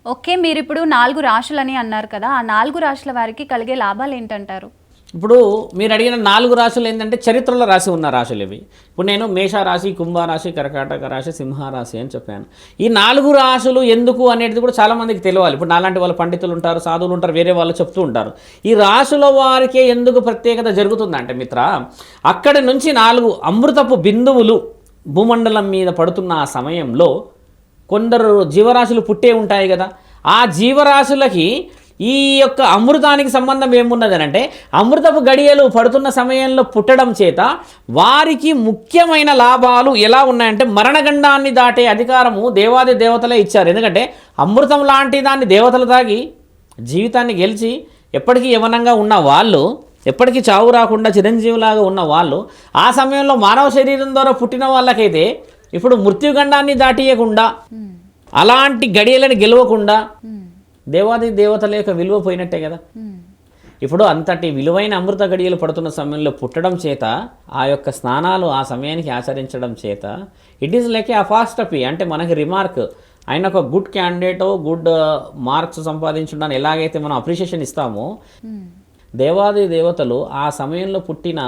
Okay. మీరిప్పుడు 4 రాశులని అన్నారు కదా! ఆ 4 రాశుల వారికి కలిగే లాభాలేంటంటారు? ఇప్పుడు మీరు అడిగిన 4 రాశులు ఏంటంటే చరిత్రలో రాసి ఉన్న రాశులు ఇవి. ఇప్పుడు నేను మేషరాశి, కుంభరాశి, కర్కాటక రాశి, సింహరాశి అని చెప్పాను. ఈ 4 రాశులు ఎందుకు అనేది కూడా చాలామందికి తెలియాలి. ఇప్పుడు నాలాంటి వాళ్ళు పండితులు ఉంటారు, సాధువులు ఉంటారు, వేరే వాళ్ళు చెప్తూ ఉంటారు. ఈ రాశుల వారికే ఎందుకు ప్రత్యేకత జరుగుతుందంటే మిత్ర, అక్కడి నుంచి 4 అమృతపు బిందువులు భూమండలం మీద పడుతున్న ఆ సమయంలో కొందరు జీవరాశులు పుట్టే ఉంటాయి కదా, ఆ జీవరాశులకి ఈ యొక్క అమృతానికి సంబంధం ఏమున్నదని అంటే, అమృతపు గడియలు పడుతున్న సమయంలో పుట్టడం చేత వారికి ముఖ్యమైన లాభాలు ఎలా ఉన్నాయంటే, మరణగండాన్ని దాటే అధికారము దేవాది దేవతలే ఇచ్చారు. ఎందుకంటే అమృతం లాంటి దాన్ని దేవతలు తాగి జీవితాన్ని గెలిచి ఎప్పటికీ యవనంగా ఉన్న వాళ్ళు, ఎప్పటికీ చావు రాకుండా చిరంజీవిలాగా ఉన్న వాళ్ళు, ఆ సమయంలో మానవ శరీరం ద్వారా పుట్టిన వాళ్ళకైతే ఇప్పుడు మృత్యుగండాన్ని దాటియకుండా, అలాంటి గడియలను గెలవకుండా దేవాది దేవతల యొక్క విలువ పోయినట్టే కదా. ఇప్పుడు అంతటి విలువైన అమృత గడియలు పడుతున్న సమయంలో పుట్టడం చేత, ఆ యొక్క స్నానాలు ఆ సమయానికి ఆచరించడం చేత ఇట్ ఈస్ లైక్ ఏ అపాస్టపీ. అంటే మనకి రిమార్క్, ఆయన ఒక గుడ్ క్యాండిడేట్, గుడ్ మార్క్స్ సంపాదించడానికి ఎలాగైతే మనం అప్రిషియేషన్ ఇస్తామో, దేవాది దేవతలు ఆ సమయంలో పుట్టిన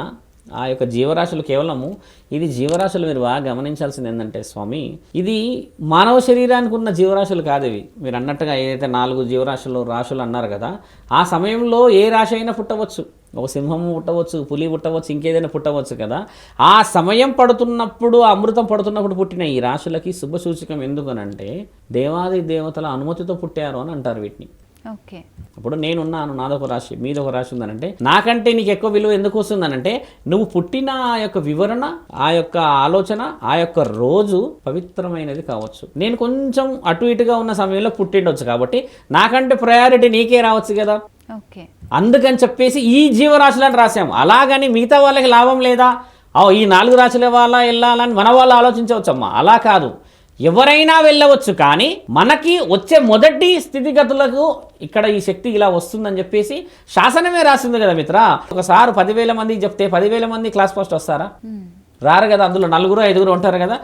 ఆ యొక్క జీవరాశులు కేవలము, ఇది జీవరాశులు మీరు బాగా గమనించాల్సింది ఏంటంటే స్వామి, ఇది మానవ శరీరానికి ఉన్న జీవరాశులు కాదు ఇవి. మీరు అన్నట్టుగా ఏదైతే 4 రాశులు అన్నారు కదా, ఆ సమయంలో ఏ రాశి అయినా పుట్టవచ్చు. ఒక సింహము పుట్టవచ్చు, పులి పుట్టవచ్చు, ఇంకేదైనా పుట్టవచ్చు కదా. ఆ సమయం పడుతున్నప్పుడు, అమృతం పడుతున్నప్పుడు పుట్టిన ఈ రాశులకి శుభసూచకం ఎందుకనంటే, దేవాది దేవతల అనుమతితో పుట్టారు అని అంటారు వీటిని. ఓకే. ఇప్పుడు నేనున్నాను, నాదొక రాశి, మీదొక రాశి ఉందనంటే, నాకంటే నీకు ఎక్కువ విలువ ఎందుకు వస్తుందనంటే, నువ్వు పుట్టిన ఆ యొక్క వివరణ, ఆ యొక్క ఆలోచన, ఆ యొక్క రోజు పవిత్రమైనది కావచ్చు. నేను కొంచెం అటు ఇటుగా ఉన్న సమయంలో పుట్టిండొచ్చు కాబట్టి నాకంటే ప్రయారిటీ నీకే రావచ్చు కదా. ఓకే. అందుకని చెప్పేసి ఈ జీవరాశులను రాసాము. అలాగని మిగతా వాళ్ళకి లాభం లేదా, ఈ 4 రాశుల వాళ్ళ వెళ్ళాలని మన వాళ్ళు ఆలోచించవచ్చమ్మా. అలా కాదు, ఎవరైనా వెళ్ళవచ్చు. కానీ మనకి వచ్చే మొదటి స్థితిగతులకు ఇక్కడ ఈ శక్తి ఇలా వస్తుందని చెప్పేసి శాసనమే రాసింది కదా మిత్ర. ఒకసారి 10,000 మందికి చెప్తే 10,000 మంది క్లాస్ ఫస్ట్ వస్తారా? రారు కదా. అందులో 4-5 ఉంటారు కదా.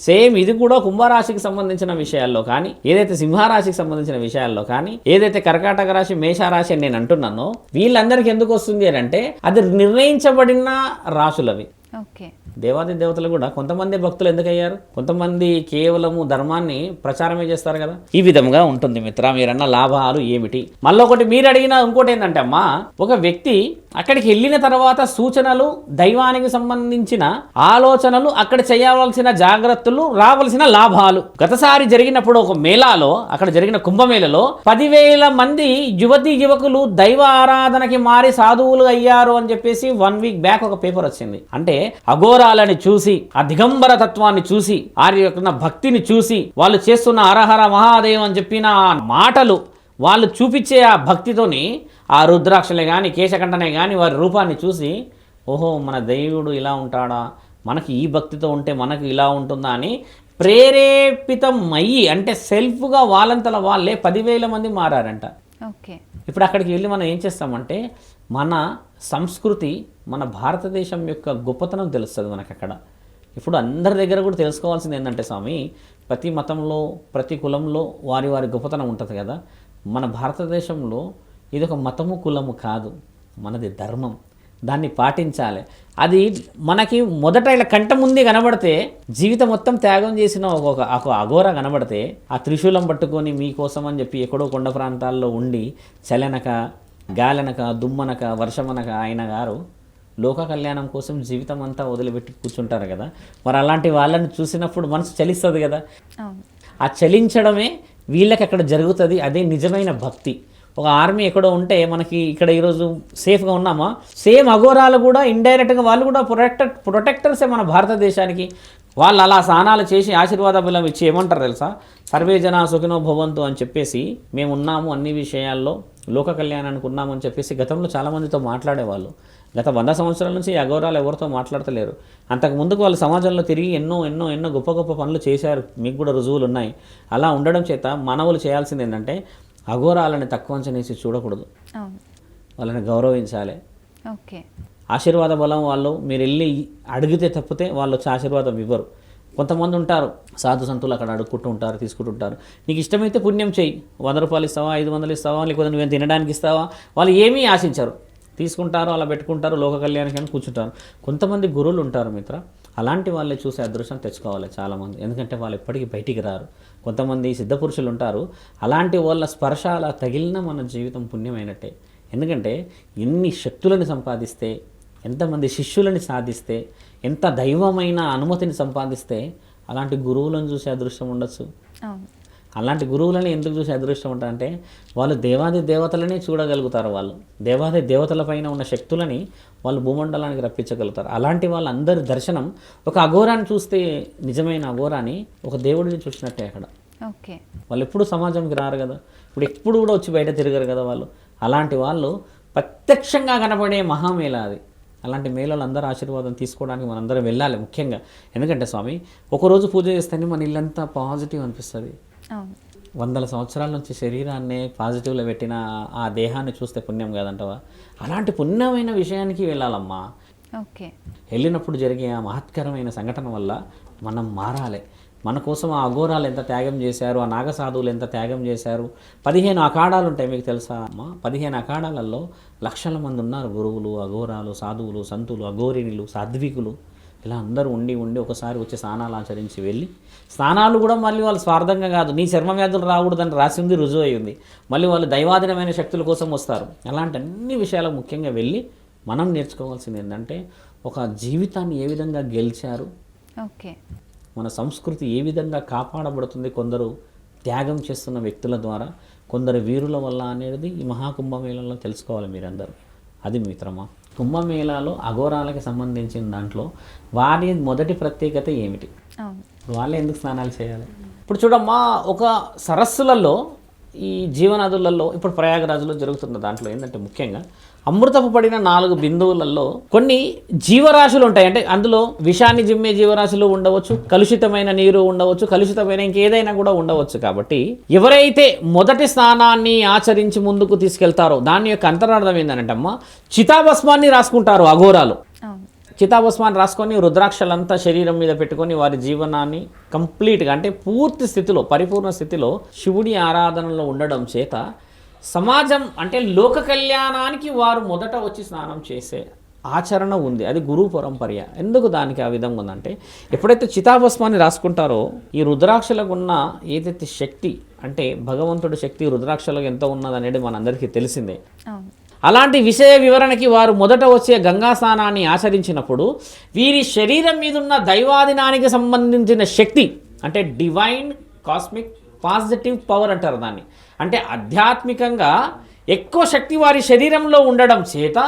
సేమ్ ఇది కూడా కుంభరాశికి సంబంధించిన విషయాల్లో కానీ, ఏదైతే సింహరాశికి సంబంధించిన విషయాల్లో కానీ, ఏదైతే కర్కాటక రాశి, మేషరాశి అని నేను అంటున్నానో, వీళ్ళందరికీ ఎందుకు వస్తుంది అని అంటే, అది నిర్ణయించబడిన రాశులవి. ఓకే. దేవాది దేవతలు కూడా కొంతమంది భక్తులు ఎందుకయ్యారు, కొంతమంది కేవలము ధర్మాన్ని ప్రచారమే చేస్తారు కదా. ఈ విధంగా ఉంటుంది మిత్ర మీరన్న లాభాలు ఏమిటి. మళ్ళీ ఒకటి మీరు అడిగిన ఇంకోటి ఏంటంటే అమ్మా, ఒక వ్యక్తి అక్కడికి వెళ్ళిన తర్వాత సూచనలు, దైవానికి సంబంధించిన ఆలోచనలు, అక్కడ చేయవలసిన జాగ్రత్తలు, రావలసిన లాభాలు. గతసారి జరిగినప్పుడు ఒక మేళాలో, అక్కడ జరిగిన కుంభమేళలో 10,000 మంది యువతీ యువకులు దైవ ఆరాధనకి మారి సాధువులు అయ్యారు అని చెప్పేసి 1 వీక్ బ్యాక్ ఒక పేపర్ వచ్చింది. అంటే అఘోరాలని చూసి, ఆ దిగంబర తత్వాన్ని చూసి, వారి యొక్క భక్తిని చూసి, వాళ్ళు చేస్తున్న హరహర మహాదేవ్ అని చెప్పిన మాటలు, వాళ్ళు చూపించే ఆ భక్తితోని, ఆ రుద్రాక్షలే కానీ, కేశకంఠనే కానీ వారి రూపాన్ని చూసి, ఓహో మన దేవుడు ఇలా ఉంటాడా, మనకి ఈ భక్తితో ఉంటే మనకు ఇలా ఉంటుందా అని ప్రేరేపితం అయ్యి, అంటే సెల్ఫ్గా వాళ్ళంతల వాళ్ళే 10,000 మంది మారారంట. ఓకే. ఇప్పుడు అక్కడికి వెళ్ళి మనం ఏం చేస్తామంటే, మన సంస్కృతి, మన భారతదేశం యొక్క గొప్పతనం తెలుస్తుంది మనకు అక్కడ. ఇప్పుడు అందరి దగ్గర కూడా తెలుసుకోవాల్సింది ఏంటంటే స్వామి, ప్రతి మతంలో, ప్రతి కులంలో వారి వారి గొప్పతనం ఉంటుంది కదా. మన భారతదేశంలో ఇది ఒక మతము కులము కాదు, మనది ధర్మం. దాన్ని పాటించాలి. అది మనకి మొదట ఇలా కంట ముందే కనబడితే, జీవితం మొత్తం త్యాగం చేసిన ఒక అఘోర కనబడితే, ఆ త్రిశూలం పట్టుకొని మీకోసం అని చెప్పి ఎక్కడో కొండ ప్రాంతాల్లో ఉండి చలనక, గాలనక, దుమ్మనక, వర్షమనక ఆయన గారు లోక కళ్యాణం కోసం జీవితం అంతా వదిలిపెట్టి కూర్చుంటారు కదా. మరి అలాంటి వాళ్ళని చూసినప్పుడు మనసు చలిస్తుంది కదా. ఆ చలించడమే వీళ్ళకి అక్కడ జరుగుతుంది. అదే నిజమైన భక్తి. ఒక ఆర్మీ ఎక్కడో ఉంటే మనకి ఇక్కడ ఈరోజు సేఫ్గా ఉన్నామా, సేమ్ అఘోరాలు కూడా ఇండైరెక్ట్గా వాళ్ళు కూడా ప్రొటెక్టర్సే మన భారతదేశానికి. వాళ్ళు అలా స్నానాలు చేసి ఆశీర్వాద బలం ఇచ్చి ఏమంటారు తెలుసా, సర్వే జన సుఖినో భవంతు అని చెప్పేసి, మేము ఉన్నాము అన్ని విషయాల్లో, లోక కళ్యాణానికి ఉన్నామని చెప్పేసి గతంలో చాలామందితో మాట్లాడేవాళ్ళు. గత 100 సంవత్సరాల నుంచి ఈ అఘోరాలు ఎవరితో మాట్లాడతలేరు. అంతకు ముందుకు వాళ్ళు సమాజంలో తిరిగి ఎన్నో ఎన్నో ఎన్నో గొప్ప గొప్ప పనులు చేశారు. మీకు కూడా రుజువులు ఉన్నాయి. అలా ఉండడం చేత మానవులు చేయాల్సింది ఏంటంటే, అఘోరాలని తక్కువ అంచనేసి చూడకూడదు, వాళ్ళని గౌరవించాలి. ఓకే. ఆశీర్వాద బలం వాళ్ళు మీరు వెళ్ళి అడిగితే తప్పితే వాళ్ళు వచ్చి ఆశీర్వాదం ఇవ్వరు. కొంతమంది ఉంటారు సాధు సంతులు అక్కడ అడుక్కుంటూ ఉంటారు, తీసుకుంటుంటారు. నీకు ఇష్టమైతే పుణ్యం చేయి, 100 రూపాయలు ఇస్తావా, 500 ఇస్తావా, లేకపోతే నువ్వేం తినడానికి ఇస్తావా, వాళ్ళు ఏమీ ఆశించరు, తీసుకుంటారు, అలా పెట్టుకుంటారు, లోక కళ్యాణానికి అని కూర్చుంటారు. కొంతమంది గురువులు ఉంటారు మిత్ర, అలాంటి వాళ్ళే చూసే అదృష్టం తెచ్చుకోవాలి చాలామంది, ఎందుకంటే వాళ్ళు ఎప్పటికీ బయటికి రారు. కొంతమంది సిద్ధపురుషులు ఉంటారు, అలాంటి వాళ్ళ స్పర్శ అలా తగిలిన మన జీవితం పుణ్యమైనట్టే. ఎందుకంటే ఎన్ని శక్తులను సంపాదిస్తే, ఎంతమంది శిష్యులని సాధిస్తే, ఎంత దైవమైన అనుమతిని సంపాదిస్తే అలాంటి గురువులను చూసే అదృష్టం ఉండొచ్చు. అలాంటి గురువులని ఎందుకు చూసే అదృష్టం ఉంటారంటే వాళ్ళు దేవాది దేవతలనే చూడగలుగుతారు. వాళ్ళు దేవాది దేవతలపైన ఉన్న శక్తులని వాళ్ళు భూమండలానికి రప్పించగలుగుతారు. అలాంటి వాళ్ళందరి దర్శనం ఒక అఘోరాన్ని చూస్తే నిజమైన అఘోరాన్ని ఒక దేవుడిని చూసినట్టే అక్కడ. ఓకే, వాళ్ళు ఎప్పుడు సమాజంకి రారు కదా, ఇప్పుడు ఎప్పుడు కూడా వచ్చి బయట తిరగరు కదా వాళ్ళు. అలాంటి వాళ్ళు ప్రత్యక్షంగా కనపడే మహామేళ అది. అలాంటి మేళలు అందరూ ఆశీర్వాదం తీసుకోవడానికి మనందరం వెళ్ళాలి ముఖ్యంగా. ఎందుకంటే స్వామి ఒకరోజు పూజ చేస్తేనే మన ఇల్లంతా పాజిటివ్ అనిపిస్తుంది. 100 సంవత్సరాల నుంచి శరీరాన్ని పాజిటివ్లో పెట్టిన ఆ దేహాన్ని చూస్తే పుణ్యం కాదంటవా? అలాంటి పుణ్యమైన విషయానికి వెళ్ళాలమ్మా. ఓకే, వెళ్ళినప్పుడు జరిగే ఆ మహత్కరమైన సంఘటన వల్ల మనం మారాలి. మన కోసం ఆ అఘోరాలు ఎంత త్యాగం చేశారు, ఆ నాగసాధువులు ఎంత త్యాగం చేశారు. 15 అఖాడాలు ఉంటాయి, మీకు తెలుసా అమ్మా? 15 అఖాడాలలో లక్షల మంది ఉన్నారు, గురువులు, అఘోరాలు, సాధువులు, సంతులు, అఘోరిణులు, సాధ్వికులు, ఇలా అందరూ ఉండి ఒకసారి వచ్చి స్నానాలు ఆచరించి వెళ్ళి, స్నానాలు కూడా మళ్ళీ వాళ్ళు స్వార్థంగా కాదు, నీ చర్మ వ్యాధులు రాకూడదని రాసింది, రుజువు అయ్యింది. మళ్ళీ వాళ్ళు దైవాధీనమైన శక్తుల కోసం వస్తారు. అలాంటి అన్ని విషయాలకు ముఖ్యంగా వెళ్ళి మనం నేర్చుకోవాల్సింది ఏంటంటే ఒక జీవితాన్ని ఏ విధంగా గెలిచారు, ఓకే, మన సంస్కృతి ఏ విధంగా కాపాడబడుతుంది కొందరు త్యాగం చేస్తున్న వ్యక్తుల ద్వారా, కొందరు వీరుల వల్ల అనేది ఈ మహాకుంభమేళలో తెలుసుకోవాలి మీరందరూ. అది మిత్రమా, కుంభమేళాలో అఘోరాలకి సంబంధించిన దాంట్లో వారి మొదటి ప్రత్యేకత ఏమిటి, వాళ్ళే ఎందుకు స్నానాలు చేయాలి? ఇప్పుడు చూడమ్మా, ఒక సరస్సులలో ఈ జీవనదులలో ఇప్పుడు ప్రయాగరాజులో జరుగుతున్న దాంట్లో ఏంటంటే ముఖ్యంగా అమృతపు పడిన 4 బిందువులలో కొన్ని జీవరాశులు ఉంటాయి. అంటే అందులో విషాన్ని జిమ్మే జీవరాశులు ఉండవచ్చు, కలుషితమైన నీరు ఉండవచ్చు, కలుషితమైన ఇంకేదైనా కూడా ఉండవచ్చు. కాబట్టి ఎవరైతే మొదటి స్నానాన్ని ఆచరించి ముందుకు తీసుకెళ్తారో దాని యొక్క అంతరార్థం ఏంటంటమ్మా, చితాభస్మాన్ని రాసుకుంటారు అఘోరాలు. చితాభస్మాన్ని రాసుకొని రుద్రాక్షలంతా శరీరం మీద పెట్టుకొని వారి జీవనాన్ని కంప్లీట్గా అంటే పూర్తి స్థితిలో, పరిపూర్ణ స్థితిలో శివుడి ఆరాధనలో ఉండడం చేత సమాజం అంటే లోక కళ్యాణానికి వారు మొదట వచ్చి స్నానం చేసే ఆచరణ ఉంది. అది గురువు పరంపర్య. ఎందుకు దానికి ఆ విధంగా ఉందంటే ఎప్పుడైతే చితాభస్మాన్ని రాసుకుంటారో ఈ రుద్రాక్షలకు ఉన్న ఏదైతే శక్తి అంటే భగవంతుడి శక్తి రుద్రాక్షలకు ఎంత ఉన్నదనేది మనందరికీ తెలిసిందే. అలాంటి విషయ వివరణకి వారు మొదట వచ్చే గంగా స్నానాన్ని ఆచరించినప్పుడు వీరి శరీరం మీద ఉన్న దైవాధీనానికి సంబంధించిన శక్తి అంటే డివైన్ కాస్మిక్ పాజిటివ్ పవర్ అంటారు దాన్ని. అంటే ఆధ్యాత్మికంగా ఎక్కువ శక్తి వారి శరీరంలో ఉండడం చేత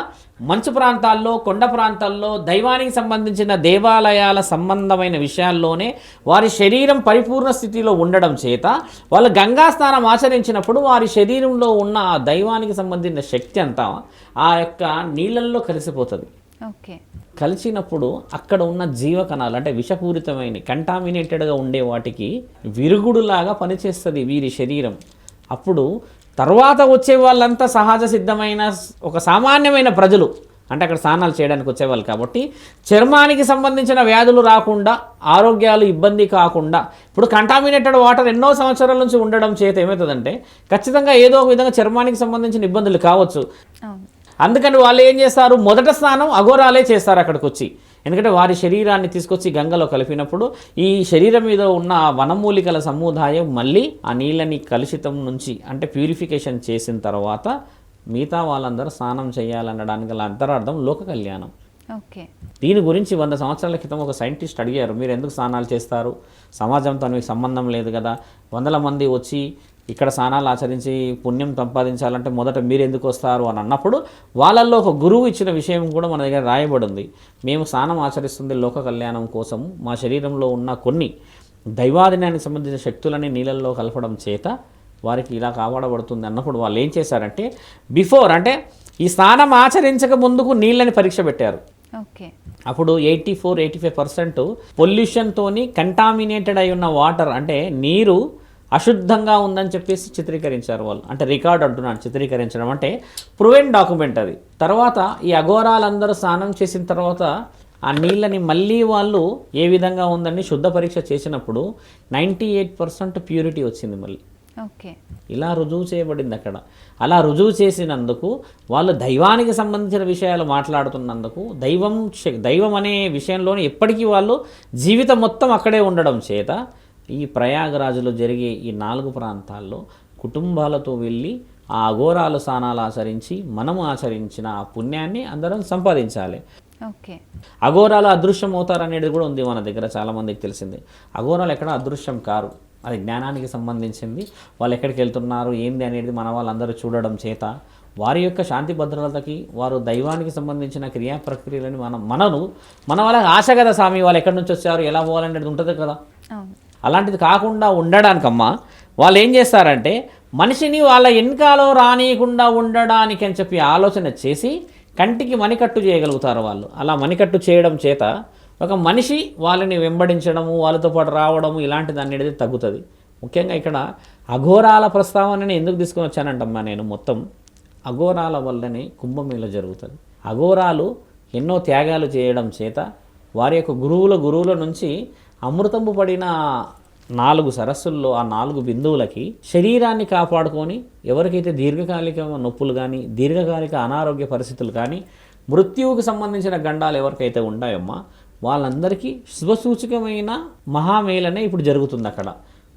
మంచు ప్రాంతాల్లో, కొండ ప్రాంతాల్లో దైవానికి సంబంధించిన దేవాలయాల సంబంధమైన విషయాల్లోనే వారి శరీరం పరిపూర్ణ స్థితిలో ఉండడం చేత వాళ్ళు గంగా స్నానం ఆచరించినప్పుడు వారి శరీరంలో ఉన్న ఆ దైవానికి సంబంధించిన శక్తి అంతా ఆ యొక్క నీళ్ళల్లో కలిసిపోతుంది. ఓకే, కలిసినప్పుడు అక్కడ ఉన్న జీవకణాలు అంటే విషపూరితమైన కంటామినేటెడ్గా ఉండే వాటికి విరుగుడులాగా పనిచేస్తుంది వీరి శరీరం. అప్పుడు తర్వాత వచ్చే వాళ్ళంతా సహజ సిద్ధమైన ఒక సామాన్యమైన ప్రజలు అంటే అక్కడ స్నానాలు చేయడానికి వచ్చేవాళ్ళు కాబట్టి చర్మానికి సంబంధించిన వ్యాధులు రాకుండా, ఆరోగ్యాలు ఇబ్బంది కాకుండా, ఇప్పుడు కంటామినేటెడ్ వాటర్ ఎన్నో సంవత్సరాల నుంచి ఉండడం చేత ఏమవుతుందంటే ఖచ్చితంగా ఏదో ఒక విధంగా చర్మానికి సంబంధించిన ఇబ్బందులు కావచ్చు. అందుకని వాళ్ళు ఏం చేస్తారు, మొదట స్నానం అఘోరాలే చేస్తారు అక్కడికి వచ్చి. ఎందుకంటే వారి శరీరాన్ని తీసుకొచ్చి గంగలో కలిపినప్పుడు ఈ శరీరం మీద ఉన్న వనమూలికల సముదాయం మళ్ళీ ఆ నీళ్ళని కలుషితం నుంచి అంటే ప్యూరిఫికేషన్ చేసిన తర్వాత మిగతా వాళ్ళందరూ స్నానం చేయాలనడానికి గల అంతరార్థం లోక కళ్యాణం. ఓకే, దీని గురించి 100 సంవత్సరాల క్రితం ఒక సైంటిస్ట్ అడిగారు, మీరు ఎందుకు స్నానాలు చేస్తారు, సమాజంతో మీకు సంబంధం లేదు కదా, 100 మంది వచ్చి ఇక్కడ స్నానాలు ఆచరించి పుణ్యం సంపాదించాలంటే మొదట మీరు ఎందుకు వస్తారు అని అన్నప్పుడు వాళ్ళల్లో ఒక గురువు ఇచ్చిన విషయం కూడా మన దగ్గర రాయబడింది. మేము స్నానం ఆచరిస్తుంది లోక కళ్యాణం కోసం, మా శరీరంలో ఉన్న కొన్ని దైవాధీనానికి సంబంధించిన శక్తులని నీళ్ళల్లో కలపడం చేత వారికి ఇలా కాపాడబడుతుంది అన్నప్పుడు వాళ్ళు ఏం చేశారంటే బిఫోర్ అంటే ఈ స్నానం ఆచరించక ముందుకు నీళ్ళని పరీక్ష పెట్టారు. ఓకే, అప్పుడు 84-85% పొల్యూషన్తోని కంటామినేటెడ్ అయి ఉన్న వాటర్ అంటే నీరు అశుద్ధంగా ఉందని చెప్పేసి చిత్రీకరించారు వాళ్ళు. అంటే రికార్డ్ అంటున్నాను, చిత్రీకరించడం అంటే ప్రూవెన్ డాక్యుమెంట్ అది. తర్వాత ఈ అఘోరాలందరూ స్నానం చేసిన తర్వాత ఆ నీళ్ళని మళ్ళీ వాళ్ళు ఏ విధంగా ఉందని శుద్ధ పరీక్ష చేసినప్పుడు 98% ప్యూరిటీ వచ్చింది మళ్ళీ. ఓకే. ఇలా రుజువు చేయబడింది అక్కడ. అలా రుజువు చేసినందుకు వాళ్ళు దైవానికి సంబంధించిన విషయాలు మాట్లాడుతున్నందుకు దైవం అనే విషయంలోనే ఎప్పటికీ వాళ్ళు జీవితం మొత్తం అక్కడే ఉండడం చేత ఈ ప్రయాగరాజులో జరిగే ఈ 4 ప్రాంతాల్లో కుటుంబాలతో వెళ్ళి ఆ అఘోరాలు స్నానాలు ఆచరించి మనము ఆచరించిన ఆ పుణ్యాన్ని అందరం సంపాదించాలి. ఓకే. అఘోరాలు అదృశ్యం అవుతారనేది కూడా ఉంది మన దగ్గర, చాలామందికి తెలిసింది. అఘోరాలు ఎక్కడ అదృశ్యం కారు, అది జ్ఞానానికి సంబంధించింది. వాళ్ళు ఎక్కడికి వెళ్తున్నారు ఏంది అనేది మన వాళ్ళందరూ చూడడం చేత వారి యొక్క శాంతి భద్రతకి, వారు దైవానికి సంబంధించిన క్రియా ప్రక్రియలని మన వాళ్ళకి ఆశ కదా స్వామి, వాళ్ళు ఎక్కడి నుంచి వచ్చారు ఎలా పోవాలనేది ఉంటుంది కదా. అలాంటిది కాకుండా ఉండడానికమ్మా వాళ్ళు ఏం చేస్తారంటే మనిషిని వాళ్ళ వెనకాలో రానియకుండా ఉండడానికి అని చెప్పి ఆలోచన చేసి కంటికి మణికట్టు చేయగలుగుతారు వాళ్ళు. అలా మణికట్టు చేయడం చేత ఒక మనిషి వాళ్ళని వెంబడించడము, వాళ్ళతో పాటు రావడము ఇలాంటిది అనేది తగ్గుతుంది. ముఖ్యంగా ఇక్కడ అఘోరాల ప్రస్తావనని ఎందుకు తీసుకొని వచ్చానంటమ్మా నేను, మొత్తం అఘోరాల వల్లనే కుంభమేళ జరుగుతుంది. అఘోరాలు ఎన్నో త్యాగాలు చేయడం చేత వారి యొక్క గురువుల నుంచి అమృతము పడిన 4 సరస్సుల్లో ఆ 4 బిందువులకి శరీరాన్ని కాపాడుకొని ఎవరికైతే దీర్ఘకాలిక నొప్పులు కానీ దీర్ఘకాలిక అనారోగ్య పరిస్థితులు కానీ మృత్యువుకు సంబంధించిన గండాలు ఎవరికైతే ఉంటాయమ్మా వాళ్ళందరికీ శుభసూచకమైన మహామేళనే ఇప్పుడు జరుగుతుంది అక్కడ.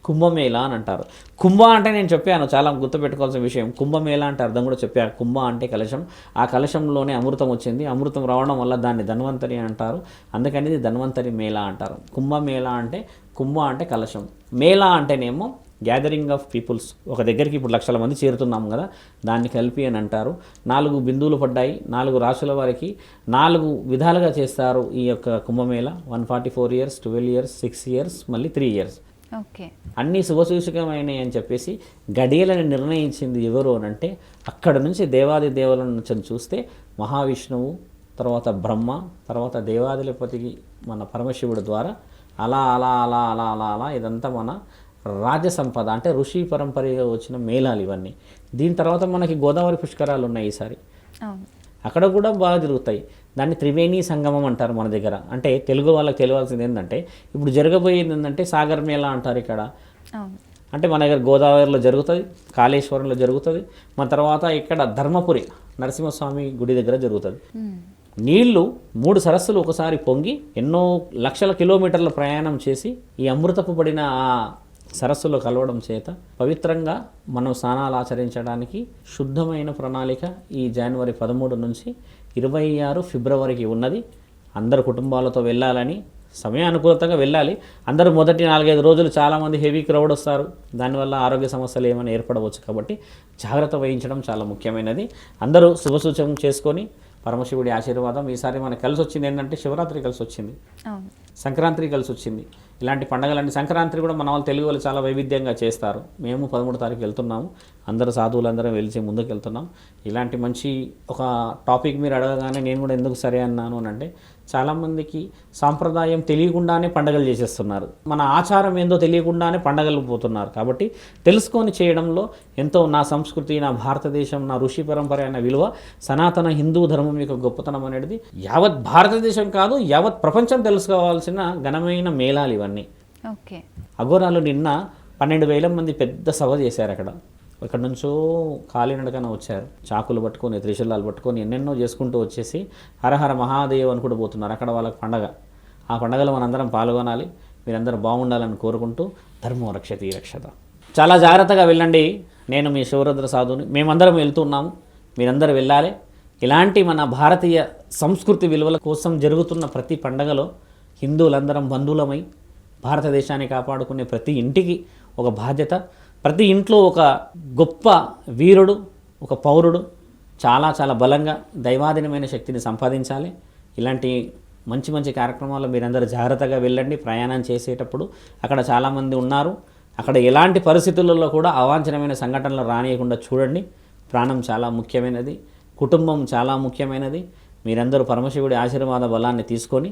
కుంభమేళ అని అంటారు. కుంభ అంటే నేను చెప్పాను, చాలా గుర్తుపెట్టుకోవాల్సిన విషయం. కుంభమేళ అంటే అర్థం కూడా చెప్పాను. కుంభ అంటే కలశం, ఆ కలశంలోనే అమృతం వచ్చింది. అమృతం రావడం వల్ల దాన్ని ధన్వంతరి అంటారు, అందుకని ఇది ధన్వంతరి మేళ అంటారు. కుంభమేళ అంటే కుంభ అంటే కలశం, మేళ అంటేనేమో గ్యాదరింగ్ ఆఫ్ పీపుల్స్. ఒక దగ్గరికి ఇప్పుడు లక్షల మంది చేరుతున్నాం కదా, దాన్ని కలిపి అని అంటారు. 4 బిందువులు పడ్డాయి, 4 రాశుల వారికి 4 విధాలుగా చేస్తారు ఈ యొక్క కుంభమేళ. 144 years, 12 years, 6 years, మళ్ళీ 3 years. ఓకే. అన్నీ శుభసూచకమైనవి అని చెప్పేసి గడియలని నిర్ణయించింది ఎవరు అని అంటే అక్కడ నుంచి దేవాది దేవుల నుంచి చూస్తే మహావిష్ణువు, తర్వాత బ్రహ్మ, తర్వాత దేవాదిపతికి మన పరమశివుడు ద్వారా అలా అలా అలా అలా అలా అలా ఇదంతా మన రాజసంపద అంటే ఋషి పరంపరగా వచ్చిన మేళాలు ఇవన్నీ. దీని తర్వాత మనకి గోదావరి పుష్కరాలు ఉన్నాయి ఈసారి, అక్కడ కూడా బాగా జరుగుతాయి. దాన్ని త్రివేణి సంగమం అంటారు మన దగ్గర. అంటే తెలుగు వాళ్ళకి తెలియాల్సింది ఏంటంటే ఇప్పుడు జరగబోయేది ఏంటంటే సాగర్ మేళ అంటారు ఇక్కడ. అంటే మన దగ్గర గోదావరిలో జరుగుతుంది, కాళేశ్వరంలో జరుగుతుంది, మన తర్వాత ఇక్కడ ధర్మపురి నరసింహస్వామి గుడి దగ్గర జరుగుతుంది. నీళ్లు 3 సరస్సులు ఒకసారి పొంగి ఎన్నో లక్షల కిలోమీటర్ల ప్రయాణం చేసి ఈ అమృతపు పడిన ఆ సరస్సులో కలవడం చేత పవిత్రంగా మనం స్నానాలు ఆచరించడానికి శుద్ధమైన ప్రణాళిక ఈ జనవరి 13 నుంచి 26 ఫిబ్రవరికి ఉన్నది. అందరు కుటుంబాలతో వెళ్ళాలని, సమయానుకూలంగా వెళ్ళాలి. అందరూ మొదటి 4-5 రోజులు చాలామంది హెవీ క్రౌడ్ వస్తారు, దానివల్ల ఆరోగ్య సమస్యలు ఏమైనా ఏర్పడవచ్చు. కాబట్టి జాగ్రత్త వహించడం చాలా ముఖ్యమైనది. అందరూ శుభసూచకం చేసుకొని పరమశివుడి ఆశీర్వాదం. ఈసారి మనకు కలిసి వచ్చింది ఏంటంటే శివరాత్రి కలిసి వచ్చింది, సంక్రాంతి కలిసి వచ్చింది. ఇలాంటి పండుగలన్నీ, సంక్రాంతి కూడా మన వాళ్ళు తెలుగు వాళ్ళు చాలా వైవిధ్యంగా చేస్తారు. మేము 13 తారీఖు వెళ్తున్నాము, అందరూ సాధువులందరం వెలిచి ముందుకు వెళ్తున్నాం. ఇలాంటి మంచి ఒక టాపిక్ మీరు అడగగానే నేను కూడా ఎందుకు సరే అన్నాను అని అంటే చాలామందికి సాంప్రదాయం తెలియకుండానే పండుగలు చేసేస్తున్నారు, మన ఆచారం ఏందో తెలియకుండానే పండుగలు పోతున్నారు. కాబట్టి తెలుసుకొని చేయడంలో ఎంతో నా సంస్కృతి, నా భారతదేశం, నా ఋషి పరంపర అనే విలువ, సనాతన హిందూ ధర్మం యొక్క గొప్పతనం అనేది యావత్ భారతదేశం కాదు యావత్ ప్రపంచం తెలుసుకోవాల్సిన ఘనమైన మేళాలు ఇవన్నీ. ఓకే. అఘోరాలు నిన్న 12,000 మంది పెద్ద సభ చేశారు అక్కడ. ఇక్కడ నుంచో కాలినడకన వచ్చారు, చాకులు పట్టుకొని త్రిశూలాలు పట్టుకొని ఎన్నెన్నో చేసుకుంటూ వచ్చేసి హరహర మహాదేవ్ అనుకుంటూ పోతున్నారు. అక్కడ వాళ్ళకి పండగ. ఆ పండగలో మనందరం పాల్గొనాలి, మీరందరూ బాగుండాలని కోరుకుంటూ ధర్మం రక్షతి రక్షత. చాలా జాగ్రత్తగా వెళ్ళండి. నేను మీ శివరుద్ర సాధుని, మేమందరం వెళ్తున్నాము, మీరందరూ వెళ్ళాలి. ఇలాంటి మన భారతీయ సంస్కృతి విలువల కోసం జరుగుతున్న ప్రతి పండగలో హిందువులందరం బంధువులమై భారతదేశాన్ని కాపాడుకునే ప్రతి ఇంటికి ఒక బాధ్యత, ప్రతి ఇంట్లో ఒక గొప్ప వీరుడు, ఒక పౌరుడు చాలా చాలా బలంగా దైవాధీనమైన శక్తిని సంపాదించాలి. ఇలాంటి మంచి మంచి కార్యక్రమాలు మీరందరూ జాగ్రత్తగా వెళ్ళండి. ప్రయాణం చేసేటప్పుడు అక్కడ చాలామంది ఉన్నారు, అక్కడ ఎలాంటి పరిస్థితులలో కూడా అవాంఛనమైన సంఘటనలు రానియకుండా చూడండి. ప్రాణం చాలా ముఖ్యమైనది, కుటుంబం చాలా ముఖ్యమైనది. మీరందరూ పరమశివుడి ఆశీర్వాద బలాన్ని తీసుకొని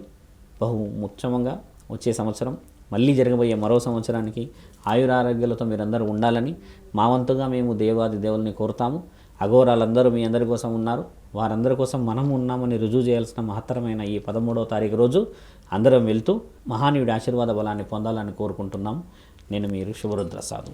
బహు ముఖ్యంగా వచ్చే సంవత్సరం మళ్ళీ జరగబోయే మరో సంవత్సరానికి ఆయురారోగ్యాలతో మీరందరూ ఉండాలని మా వంతుగా మేము దేవాది దేవుల్ని కోరుతాము. అఘోరాలందరూ మీ అందరి కోసం ఉన్నారు. వారందరి కోసం మనం ఉన్నామని రుజువు చేయాల్సిన మహత్తరమైన ఈ 13వ తారీఖు రోజు అందరం వెళ్తూ మహానీయుడి ఆశీర్వాద బలాన్ని పొందాలని కోరుకుంటున్నాం. నేను మీరు శుభరుద్ర సాధు.